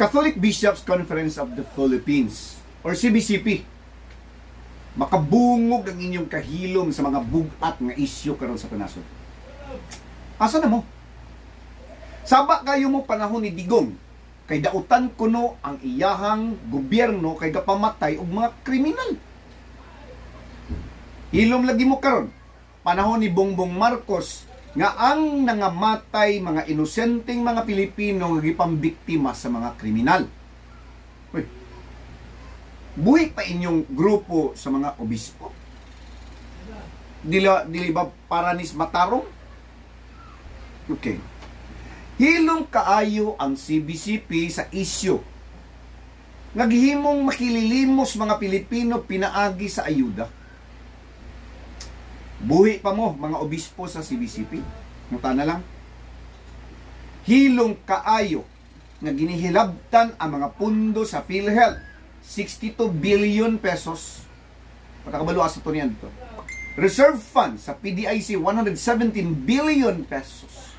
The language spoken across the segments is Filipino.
Catholic Bishops Conference of the Philippines or CBCP makabungog ang inyong kahilom sa mga bugat nga isyu karon sa panasod. Asa na mo? Saba kayo mo panahon ni Digong kay dautan kuno ang iyahang gobyerno kay gapamatay og mga kriminal. Hilom lagi mo karon panahon ni Bongbong Marcos nga ang nangamatay mga inosenteng mga Pilipino nga gipambiktima sa mga kriminal. Uy, buhi pa inyong grupo sa mga obispo? Dili ba Paranis Matarong? Okay. Hilong kaayo ang CBCP sa isyu nga gihimong makililimos mga Pilipino pinaagi sa ayuda. Buhi pa mo mga obispo sa CBCP. Muta na lang. Hilong kaayo nga ginihilabtan ang mga pundo sa PhilHealth. 62 billion pesos. Patakabalo asa to niyan to. Reserve fund sa PDIC 117 billion pesos.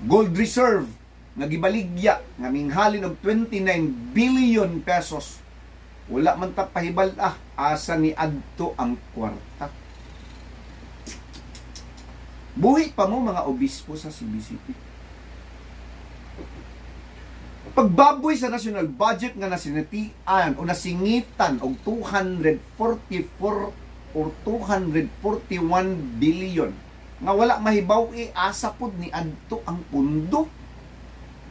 Gold reserve nga gibaligya nga minghalin og 29 billion pesos. Wala man ta pahibal asa ni adto ang kwarta. Buhi pa mo mga obispo sa CBCP. Pagbaboy sa national budget nga nasinatian o nasingitan og 244 or 241 billion nga wala mahibaw asa pod ni adto ang pundo.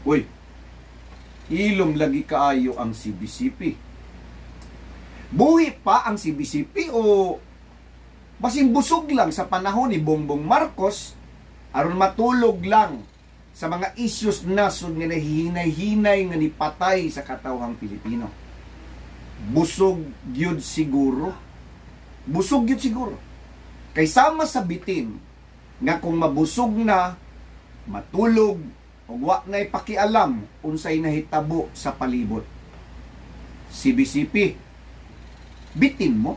Uy, ilom lagi kaayo ang CBCP. Buhi pa ang CBCP o basing busog lang sa panahon ni Bongbong Marcos aron matulog lang sa mga issues nasod nga nahihinay-hinay nga nipatay sa katawhang Pilipino. Busog gyud siguro. Busog gyud siguro. Kay sama sa bitin nga kung mabusog na, matulog, o wa na'y pakialam unsay nahitabo sa palibot. CBCP, bitin mo.